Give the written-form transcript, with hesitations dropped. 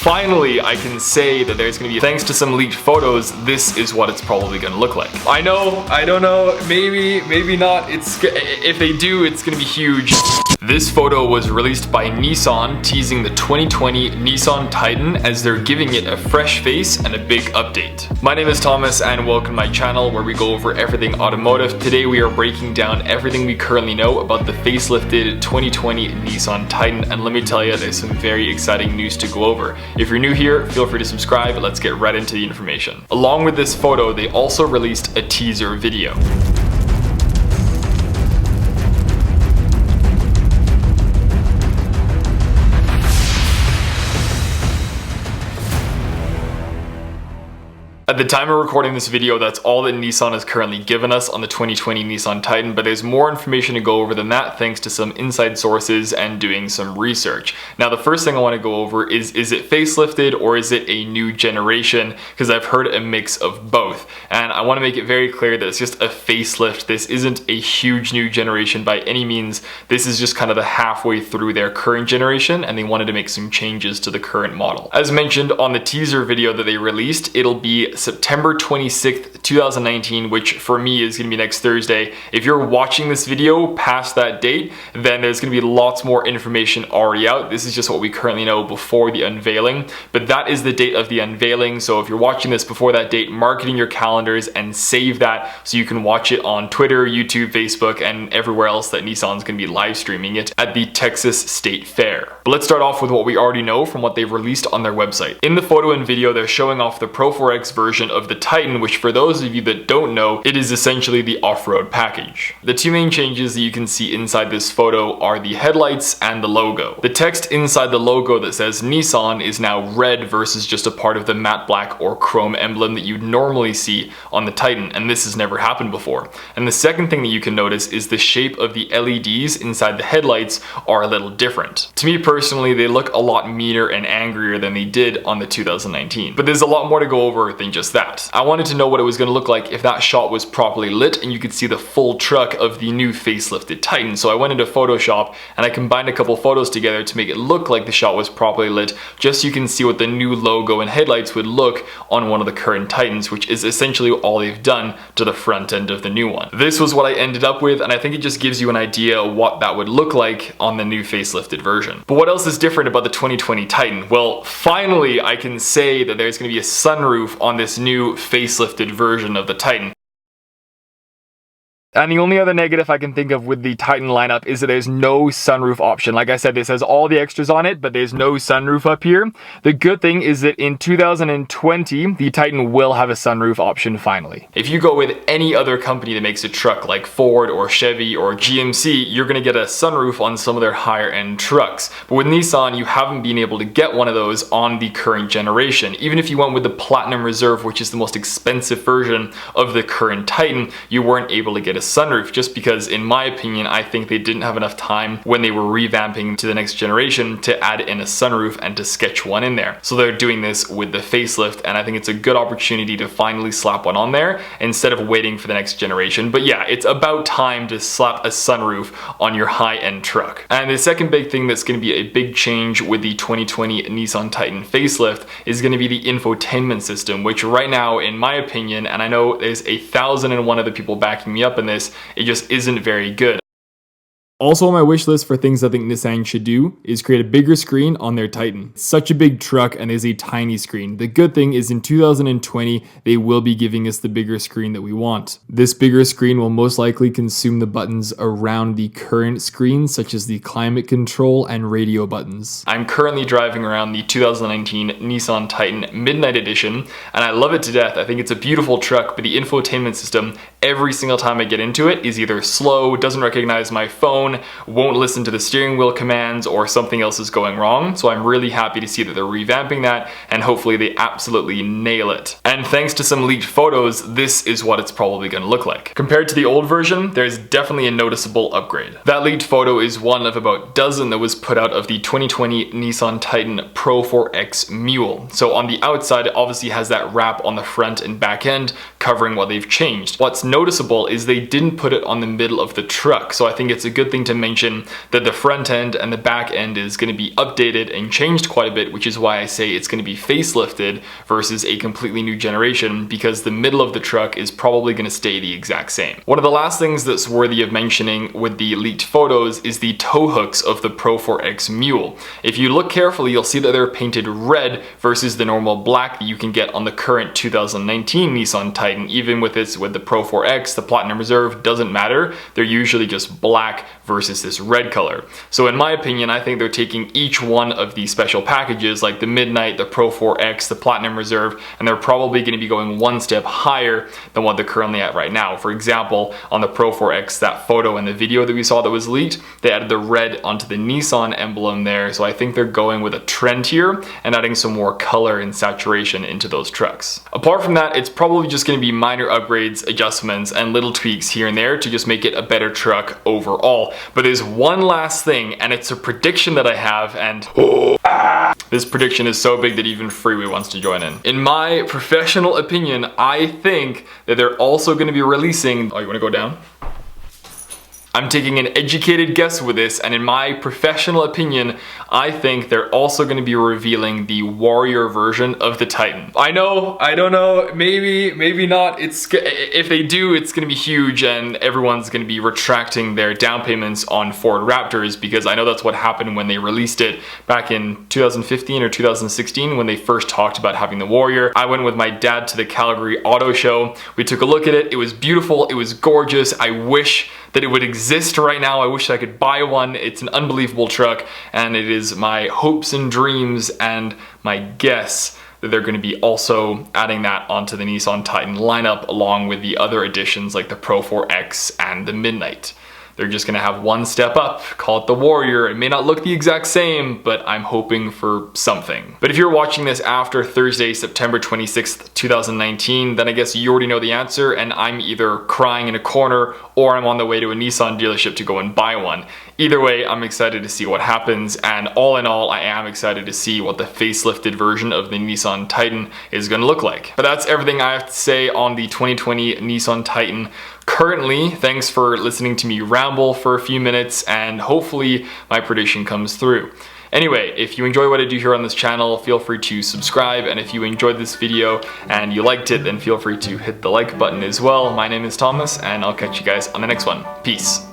finally I can say that there's gonna be, thanks to some leaked photos, this is what it's probably gonna look like. I don't know, maybe not. If they do, it's gonna be huge. This photo was released by Nissan, teasing the 2020 Nissan Titan as they're giving it a fresh face and a big update. My name is Thomas and welcome to my channel where we go over everything automotive. Today we are breaking down everything we currently know about the facelifted 2020 Nissan Titan, and let me tell you, there's some very exciting news to go over. If you're new here, feel free to subscribe. Let's get right into the information. Along with this photo, they also released a teaser video. At the time of recording this video, that's all that Nissan has currently given us on the 2020 Nissan Titan, but there's more information to go over than that thanks to some inside sources and doing some research. Now, the first thing I want to go over is it facelifted or is it a new generation? Because I've heard a mix of both, and I want to make it very clear that it's just a facelift. This isn't a huge new generation by any means. This is just kind of the halfway through their current generation, and they wanted to make some changes to the current model. As mentioned on the teaser video that they released, it'll be September 26th, 2019, which for me is going to be next Thursday. If you're watching this video past that date, then there's going to be lots more information already out. This is just what we currently know before the unveiling, but that is the date of the unveiling. So if you're watching this before that date, mark it in your calendars and save that so you can watch it on Twitter, YouTube, Facebook, and everywhere else that Nissan's going to be live streaming it at the Texas State Fair. But let's start off with what we already know from what they've released on their website. In the photo and video, they're showing off the Pro 4X version of the Titan, which for those of you that don't know, it is essentially the off-road package. The two main changes that you can see inside this photo are the headlights and the logo. The text inside the logo that says Nissan is now red versus just a part of the matte black or chrome emblem that you'd normally see on the Titan, and this has never happened before. And the second thing that you can notice is the shape of the LEDs inside the headlights are a little different. To me personally, they look a lot meaner and angrier than they did on the 2019. But there's a lot more to go over than just that. I wanted to know what it was going to look like if that shot was properly lit and you could see the full truck of the new facelifted Titan. So I went into Photoshop and I combined a couple photos together to make it look like the shot was properly lit, just so you can see what the new logo and headlights would look on one of the current Titans, which is essentially all they've done to the front end of the new one. This was what I ended up with, and I think it just gives you an idea what that would look like on the new facelifted version. But what else is different about the 2020 Titan? Well, finally I can say that there's going to be a sunroof on this new facelifted version of the Titan. And the only other negative I can think of with the Titan lineup is that there's no sunroof option. Like I said, this has all the extras on it, but there's no sunroof up here. The good thing is that in 2020, the Titan will have a sunroof option finally. If you go with any other company that makes a truck like Ford or Chevy or GMC, you're gonna get a sunroof on some of their higher end trucks. But with Nissan, you haven't been able to get one of those on the current generation. Even if you went with the Platinum Reserve, which is the most expensive version of the current Titan, you weren't able to get a sunroof, just because in my opinion I think they didn't have enough time when they were revamping to the next generation to add in a sunroof and to sketch one in there. So they're doing this with the facelift, and I think it's a good opportunity to finally slap one on there instead of waiting for the next generation. But yeah, it's about time to slap a sunroof on your high-end truck. And the second big thing that's going to be a big change with the 2020 Nissan Titan facelift is going to be the infotainment system, which right now in my opinion, and I know there's 1,001 other people backing me up in this, it just isn't very good. Also on my wish list for things I think Nissan should do is create a bigger screen on their Titan. It's such a big truck and there's a tiny screen. The good thing is in 2020, they will be giving us the bigger screen that we want. This bigger screen will most likely consume the buttons around the current screen, such as the climate control and radio buttons. I'm currently driving around the 2019 Nissan Titan Midnight Edition, and I love it to death. I think it's a beautiful truck, but the infotainment system, every single time I get into it, is either slow, doesn't recognize my phone, won't listen to the steering wheel commands, or something else is going wrong. So I'm really happy to see that they're revamping that, and hopefully they absolutely nail it. And thanks to some leaked photos, this is what it's probably going to look like. Compared to the old version, there's definitely a noticeable upgrade. That leaked photo is one of about a dozen that was put out of the 2020 Nissan Titan Pro 4X Mule. So on the outside, it obviously has that wrap on the front and back end covering what they've changed. What's noticeable is they didn't put it on the middle of the truck, so I think it's a good thing forgetting to mention that the front end and the back end is going to be updated and changed quite a bit, which is why I say it's going to be facelifted versus a completely new generation, because the middle of the truck is probably going to stay the exact same. One of the last things that's worthy of mentioning with the leaked photos is the tow hooks of the Pro 4X Mule. If you look carefully, you'll see that they're painted red versus the normal black that you can get on the current 2019 Nissan Titan. Even with the Pro 4X, the Platinum Reserve, doesn't matter. They're usually just black versus this red color. So in my opinion, I think they're taking each one of these special packages, like the Midnight, the Pro 4X, the Platinum Reserve, and they're probably going to be going one step higher than what they're currently at right now. For example, on the Pro 4X, that photo and the video that we saw that was leaked, they added the red onto the Nissan emblem there. So I think they're going with a trend here and adding some more color and saturation into those trucks. Apart from that, it's probably just going to be minor upgrades, adjustments, and little tweaks here and there to just make it a better truck overall. But there's one last thing, and it's a prediction that I have, and this prediction is so big that even Freeway wants to join in. In my professional opinion, I think that they're also going to be releasing... Oh, you want to go down? I'm taking an educated guess with this, and in my professional opinion, I think they're also going to be revealing the Warrior version of the Titan. I don't know, maybe not. If they do, it's going to be huge, and everyone's going to be retracting their down payments on Ford Raptors, because I know that's what happened when they released it back in 2015 or 2016 when they first talked about having the Warrior. I went with my dad to the Calgary Auto Show. We took a look at it. It was beautiful. It was gorgeous. I wish that it would exist right now. I wish I could buy one. It's an unbelievable truck, and it is my hopes and dreams and my guess that they're going to be also adding that onto the Nissan Titan lineup, along with the other additions like the Pro 4X and the Midnight. They're just going to have one step up, call it the Warrior. It may not look the exact same, but I'm hoping for something. But if you're watching this after Thursday, September 26th, 2019, then I guess you already know the answer, and I'm either crying in a corner or I'm on the way to a Nissan dealership to go and buy one. Either way, I'm excited to see what happens, and all in all, I am excited to see what the facelifted version of the Nissan Titan is going to look like. But that's everything I have to say on the 2020 Nissan Titan currently. Thanks for listening to me ramble for a few minutes, and hopefully my prediction comes through. Anyway, if you enjoy what I do here on this channel, feel free to subscribe, and if you enjoyed this video and you liked it, then feel free to hit the like button as well. My name is Thomas, and I'll catch you guys on the next one. Peace.